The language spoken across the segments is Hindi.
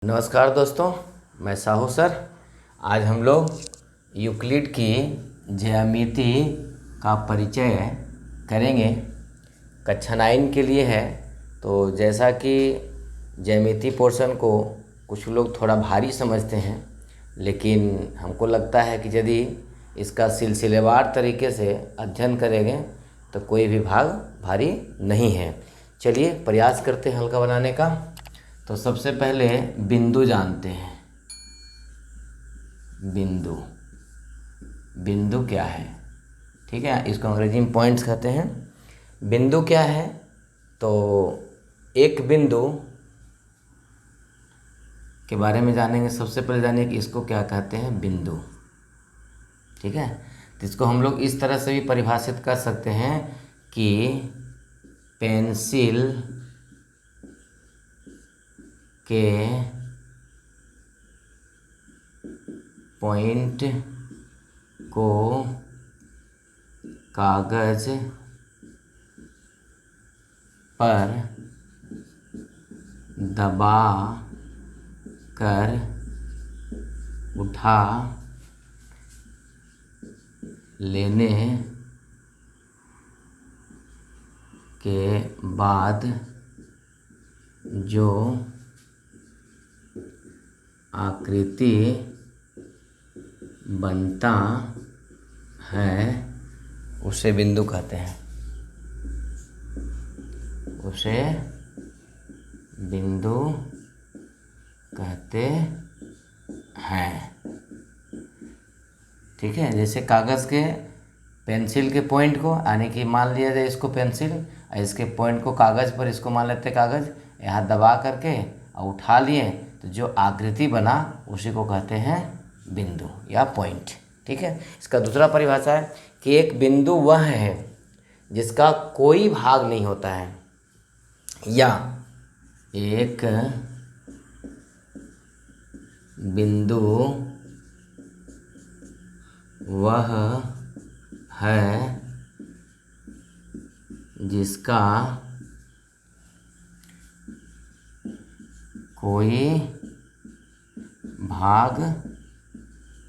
नमस्कार दोस्तों, मैं साहू सर। आज हम लोग यूक्लिड की ज्यामिति का परिचय करेंगे। कक्षा 9 के लिए है। तो जैसा कि ज्यामिति पोर्शन को कुछ लोग थोड़ा भारी समझते हैं, लेकिन हमको लगता है कि यदि इसका सिलसिलेवार तरीके से अध्ययन करेंगे तो कोई भी भाग भारी नहीं है। चलिए प्रयास करते हैं हल्का बनाने का। तो सबसे पहले बिंदु जानते हैं। बिंदु बिंदु क्या है? ठीक है, इसको अंग्रेजी में पॉइंट्स कहते हैं। बिंदु क्या है? तो एक बिंदु के बारे में जानेंगे। सबसे पहले जानिए कि इसको क्या कहते हैं, बिंदु। ठीक है, तो इसको हम लोग इस तरह से भी परिभाषित कर सकते हैं कि पेंसिल के पॉइंट को कागज पर दबा कर उठा लेने के बाद जो आकृति बनता है उसे बिंदु कहते हैं। उसे बिंदु कहते हैं। ठीक है, जैसे कागज़ के पेंसिल के पॉइंट को, यानी कि मान लिया जाए इसको पेंसिल और इसके पॉइंट को कागज़ पर, इसको मान लेते कागज़, यहाँ दबा करके और उठा लिए तो जो आकृति बना उसी को कहते हैं बिंदु या पॉइंट। ठीक है, इसका दूसरा परिभाषा है कि एक बिंदु वह है जिसका कोई भाग नहीं होता है, या एक बिंदु वह है जिसका कोई भाग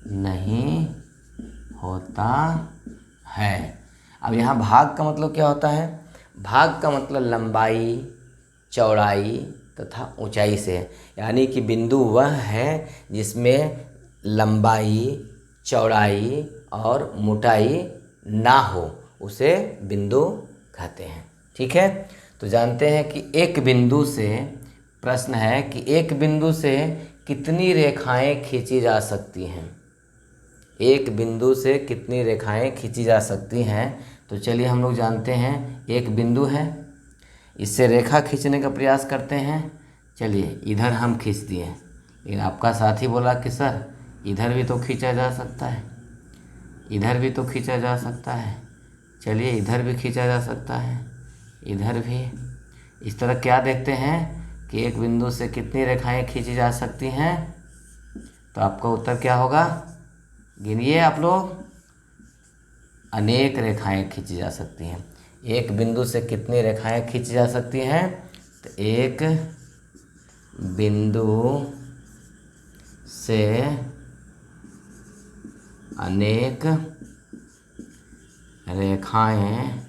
नहीं होता है। अब यहाँ भाग का मतलब क्या होता है? भाग का मतलब लंबाई, चौड़ाई तथा ऊंचाई से, यानी कि बिंदु वह है जिसमें लंबाई, चौड़ाई और मोटाई ना हो, उसे बिंदु कहते हैं। ठीक है, तो जानते हैं कि एक बिंदु से, प्रश्न है कि एक बिंदु से कितनी रेखाएं खींची जा सकती हैं। एक बिंदु से कितनी रेखाएं खींची जा सकती हैं? तो चलिए हम लोग जानते हैं, एक बिंदु है, इससे रेखा खींचने का प्रयास करते हैं। चलिए इधर हम खींच दिए, लेकिन आपका साथी बोला कि सर इधर भी तो खींचा जा सकता है, इधर भी तो खींचा जा सकता है। चलिए इधर भी खींचा जा सकता है, इधर भी। इस तरह क्या देखते हैं कि एक बिंदु से कितनी रेखाएं खींची जा सकती हैं? तो आपका उत्तर क्या होगा? गिनिए आप लोग। अनेक रेखाएं खींची जा सकती हैं। एक बिंदु से कितनी रेखाएं खींची जा सकती हैं? तो एक बिंदु से अनेक रेखाएं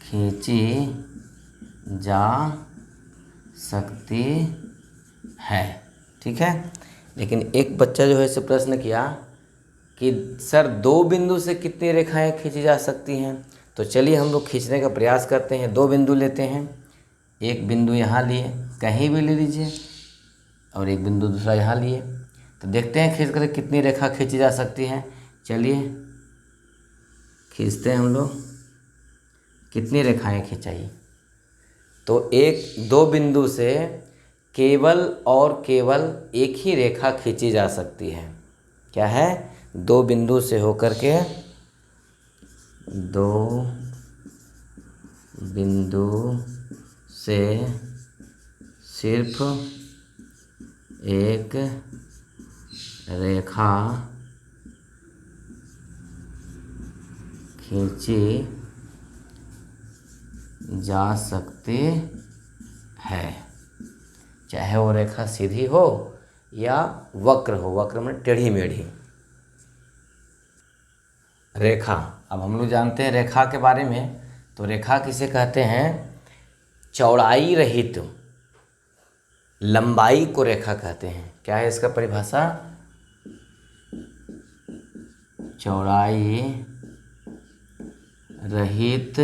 खींची जा सकती है। ठीक है, लेकिन एक बच्चा जो है इसे प्रश्न किया कि सर दो बिंदु से कितनी रेखाएं खींची जा सकती हैं? तो चलिए हम लोग खींचने का प्रयास करते हैं। दो बिंदु लेते हैं, एक बिंदु यहाँ लिए, कहीं भी ले लीजिए, और एक बिंदु दूसरा यहाँ लिए, तो देखते हैं खींच कर कितनी रेखा खींची जा सकती हैं। चलिए खींचते हैं हम लोग, कितनी रेखाएं खिंचाई। तो एक दो बिंदु से केवल और केवल एक ही रेखा खींची जा सकती है। क्या है? दो बिंदु से होकर के, दो बिंदु से सिर्फ एक रेखा खींची जा सकती है, चाहे वो रेखा सीधी हो या वक्र हो, वक्र में टेढ़ी मेढ़ी। रेखा, अब हम लोग जानते हैं रेखा के बारे में, तो रेखा किसे कहते हैं? चौड़ाई रहित, लंबाई को रेखा कहते हैं। क्या है इसका परिभाषा? चौड़ाई रहित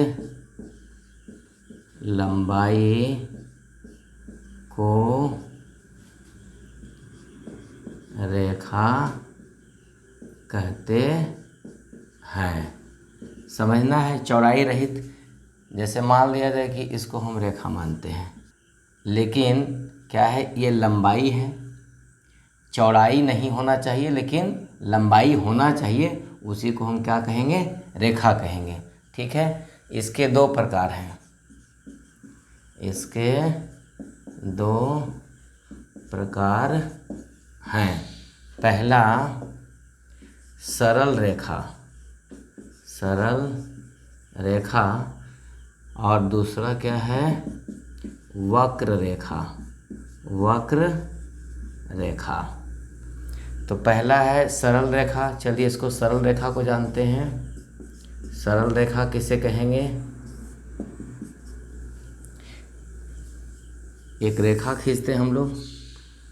लंबाई को रेखा कहते हैं। समझना है, चौड़ाई रहित, जैसे मान लिया जाए कि इसको हम रेखा मानते हैं, लेकिन क्या है, ये लंबाई है, चौड़ाई नहीं होना चाहिए लेकिन लंबाई होना चाहिए, उसी को हम क्या कहेंगे? रेखा कहेंगे। ठीक है, इसके दो प्रकार हैं, इसके दो प्रकार हैं। पहला सरल रेखा, सरल रेखा, और दूसरा क्या है? वक्र रेखा, वक्र रेखा। तो पहला है सरल रेखा, चलिए इसको सरल रेखा को जानते हैं। सरल रेखा किसे कहेंगे? एक रेखा खींचते हैं हम लोग,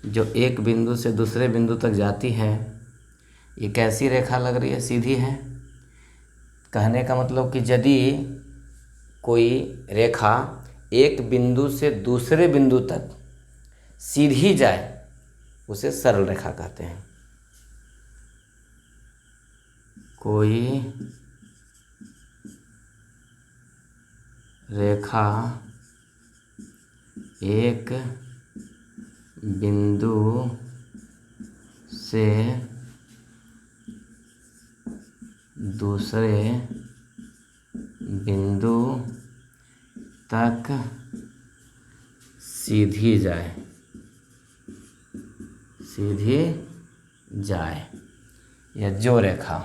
जो एक बिंदु से दूसरे बिंदु तक जाती है। ये कैसी रेखा लग रही है? सीधी है। कहने का मतलब कि यदि कोई रेखा एक बिंदु से दूसरे बिंदु तक सीधी जाए, उसे सरल रेखा कहते हैं। कोई रेखा एक बिंदु से दूसरे बिंदु तक सीधी जाए, सीधी जाए, या जो रेखा,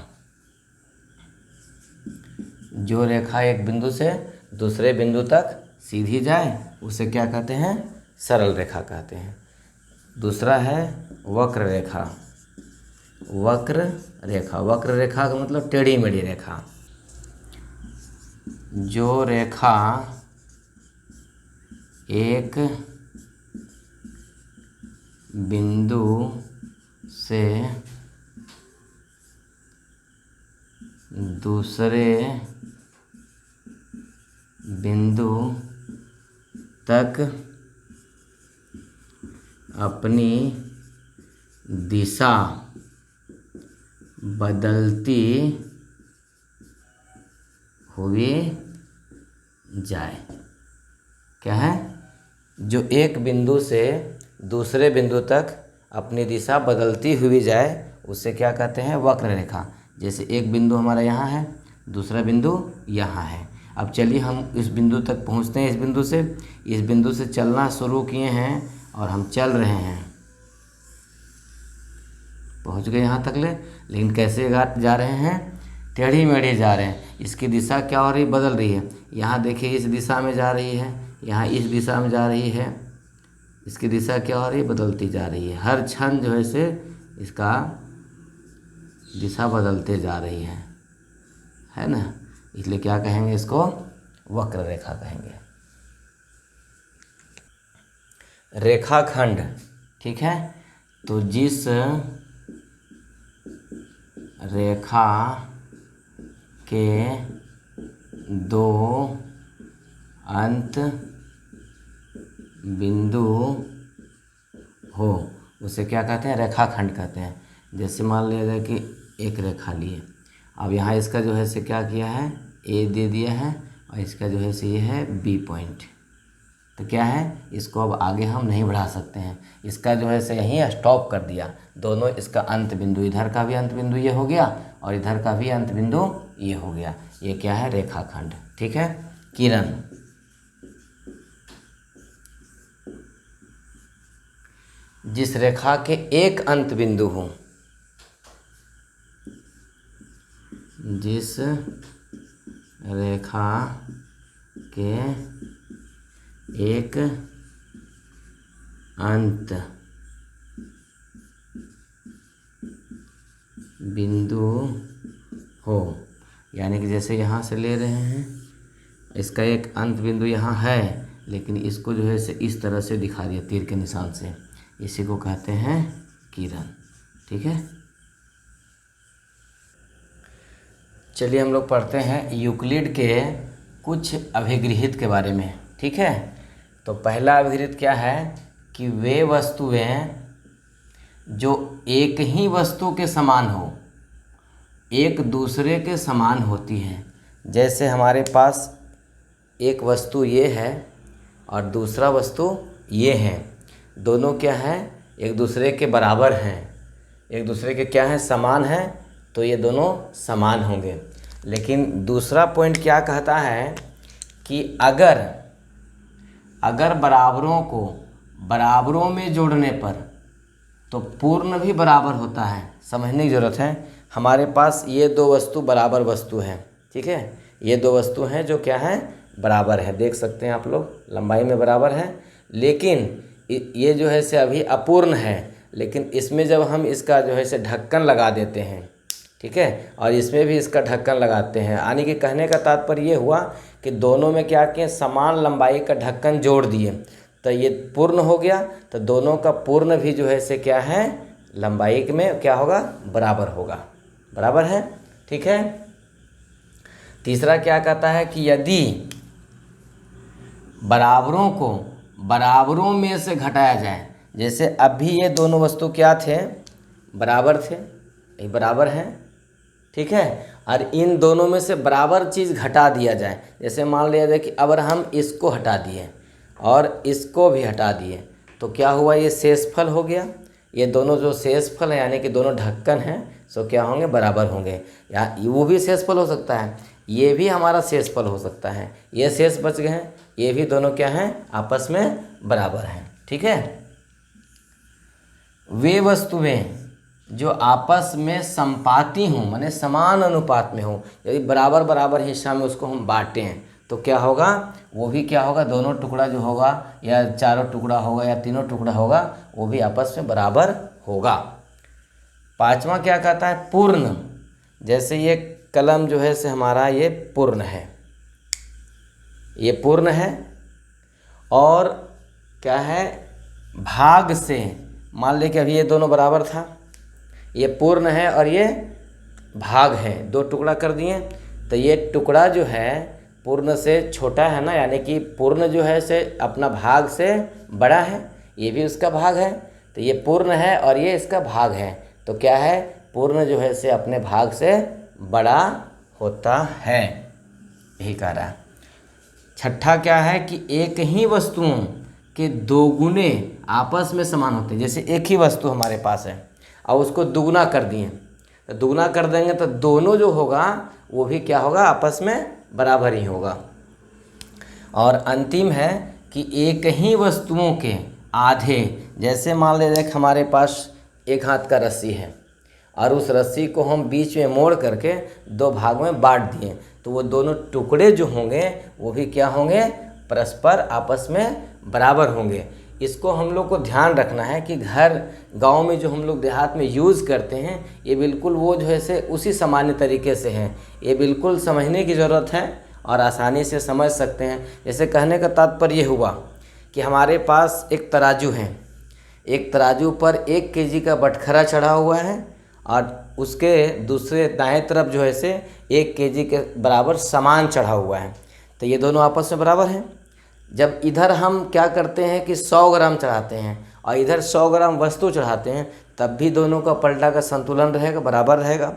जो रेखा एक बिंदु से दूसरे बिंदु तक सीधी जाए, उसे क्या कहते हैं? सरल रेखा कहते हैं। दूसरा है वक्र रेखा, वक्र रेखा, वक्र रेखा का मतलब टेढ़ी मेढ़ी रेखा। जो रेखा एक बिंदु से दूसरे बिंदु तक अपनी दिशा बदलती हुई जाए। क्या है? जो एक बिंदु से दूसरे बिंदु तक अपनी दिशा बदलती हुई जाए, उसे क्या कहते हैं? वक्र रेखा। जैसे एक बिंदु हमारा यहाँ है, दूसरा बिंदु यहाँ है। अब चलिए हम इस बिंदु तक पहुँचते हैं। इस बिंदु से चलना शुरू किए हैं और हम चल रहे हैं, पहुँच गए यहाँ तक लेकिन कैसे जा रहे हैं? टेढ़ी मेढ़ी जा रहे हैं। इसकी दिशा क्या हो रही? बदल रही है। यहाँ देखिए इस दिशा में जा रही है, यहाँ इस दिशा में जा रही है। इसकी दिशा क्या हो रही है? बदलती जा रही है। हर क्षण जो है से इसका दिशा बदलते जा रही है ना? इसलिए क्या कहेंगे इसको? वक्र रेखा कहेंगे। रेखाखंड, ठीक है। तो जिस रेखा के दो अंत बिंदु हो, उसे क्या कहते हैं? रेखाखंड कहते हैं। जैसे मान लिया जाए कि एक रेखा लिए, अब यहाँ इसका जो है से क्या किया है? ए दे दिया है, और इसका जो है से ये है बी पॉइंट। तो क्या है? इसको अब आगे हम नहीं बढ़ा सकते हैं, इसका जो है से यहीं स्टॉप कर दिया। दोनों इसका अंत बिंदु, इधर का भी अंत बिंदु ये हो गया और इधर का भी अंत बिंदु ये हो गया। ये क्या है? रेखाखंड। ठीक है। किरण, जिस रेखा के एक अंत बिंदु हो, जिस रेखा के एक अंत बिंदु हो, यानी कि जैसे यहाँ से ले रहे हैं, इसका एक अंत बिंदु यहाँ है, लेकिन इसको जो है से इस तरह से दिखा दिया तीर के निशान से, इसी को कहते हैं किरण। ठीक है, चलिए हम लोग पढ़ते हैं यूक्लिड के कुछ अभिगृहित के बारे में। ठीक है, तो पहला अभिगृहित क्या है कि वे वस्तुएं जो एक ही वस्तु के समान हो, एक दूसरे के समान होती हैं। जैसे हमारे पास एक वस्तु ये है और दूसरा वस्तु ये है, दोनों क्या हैं, एक दूसरे के बराबर हैं, एक दूसरे के क्या हैं, समान हैं, तो ये दोनों समान होंगे। लेकिन दूसरा पॉइंट क्या कहता है कि अगर बराबरों को बराबरों में जोड़ने पर तो पूर्ण भी बराबर होता है। समझने की ज़रूरत है। हमारे पास ये दो वस्तु बराबर वस्तु हैं। ठीक है, ये दो वस्तु हैं जो क्या हैं, बराबर है। देख सकते हैं आप लोग, लंबाई में बराबर है, लेकिन ये जो है से अभी अपूर्ण है। लेकिन इसमें जब हम इसका जो है से ढक्कन लगा देते हैं, ठीक है, और इसमें भी इसका ढक्कन लगाते हैं, यानी कि कहने का तात्पर्य ये हुआ कि दोनों में क्या किए, समान लंबाई का ढक्कन जोड़ दिए, तो ये पूर्ण हो गया। तो दोनों का पूर्ण भी जो है से क्या है, लंबाई में क्या होगा, बराबर होगा, बराबर है। ठीक है, तीसरा क्या कहता है कि यदि बराबरों को बराबरों में से घटाया जाए, जैसे अभी ये दोनों वस्तु क्या थे, बराबर थे, ये बराबर हैं। ठीक है, और इन दोनों में से बराबर चीज़ घटा दिया जाए। जैसे मान लिया जाए कि अगर हम इसको हटा दिए और इसको भी हटा दिए तो क्या हुआ, ये शेषफल हो गया। ये दोनों जो शेषफल हैं, यानी कि दोनों ढक्कन हैं, सो क्या होंगे, बराबर होंगे। या वो भी शेषफल हो सकता है, ये भी हमारा शेषफल हो सकता है, ये शेष बच गए हैं, ये भी दोनों क्या हैं, आपस में बराबर हैं। ठीक है, वे वस्तुएं जो आपस में संपाती हों, माने समान अनुपात में हो, यदि बराबर बराबर हिस्सा में उसको हम बांटें तो क्या होगा, वो भी क्या होगा, दोनों टुकड़ा जो होगा या चारों टुकड़ा होगा या तीनों टुकड़ा होगा, वो भी आपस में बराबर होगा। पांचवा क्या कहता है, पूर्ण। जैसे ये कलम जो है से हमारा ये पूर्ण है, ये पूर्ण है, और क्या है, भाग से मान ले कि अभी ये दोनों बराबर था, ये पूर्ण है और ये भाग है, दो टुकड़ा कर दिए, तो ये टुकड़ा जो है पूर्ण से छोटा है ना, यानी कि पूर्ण जो है से अपना भाग से बड़ा है, ये भी उसका भाग है, तो ये पूर्ण है और ये इसका भाग है, तो क्या है, पूर्ण जो है से अपने भाग से बड़ा होता है, यही कह रहा है। छठा क्या है कि एक ही वस्तुओं के दो गुने आपस में समान होते हैं। जैसे एक ही वस्तु हमारे पास है और उसको दुगुना कर दिए, तो दुगुना कर देंगे तो दोनों जो होगा वो भी क्या होगा, आपस में बराबर ही होगा। और अंतिम है कि एक ही वस्तुओं के आधे, जैसे मान लीजिए हमारे पास एक हाथ का रस्सी है और उस रस्सी को हम बीच में मोड़ करके दो भाग में बांट दिए, तो वो दोनों टुकड़े जो होंगे वो भी क्या होंगे, परस्पर आपस में बराबर होंगे। इसको हम लोग को ध्यान रखना है कि घर गांव में जो हम लोग देहात में यूज़ करते हैं, ये बिल्कुल वो जो है से उसी सामान्य तरीके से हैं। ये बिल्कुल समझने की ज़रूरत है और आसानी से समझ सकते हैं। जैसे कहने का तात्पर्य ये हुआ कि हमारे पास एक तराजू है, एक तराजू पर 1 केजी का बटखरा चढ़ा हुआ है और उसके दूसरे दाएं तरफ जो है से 1 केजी के बराबर सामान चढ़ा हुआ है, तो ये दोनों आपस में बराबर हैं। जब इधर हम क्या करते हैं कि 100 ग्राम चढ़ाते हैं और इधर 100 ग्राम वस्तु चढ़ाते हैं, तब भी दोनों का पलटा का संतुलन रहेगा, बराबर रहेगा।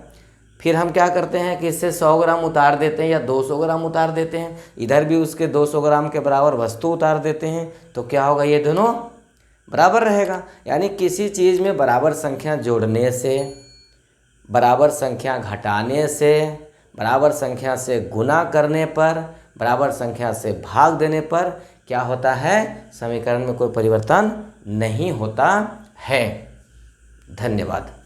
फिर हम क्या करते हैं कि इससे 100 ग्राम उतार देते हैं या 200 ग्राम उतार देते हैं, इधर भी उसके 200 ग्राम के बराबर वस्तु उतार देते हैं, तो क्या होगा, ये दोनों बराबर रहेगा। यानी किसी चीज़ में बराबर संख्या जोड़ने से, बराबर संख्या घटाने से, बराबर संख्या से गुना करने पर, बराबर संख्या से भाग देने पर क्या होता है, समीकरण में कोई परिवर्तन नहीं होता है। धन्यवाद।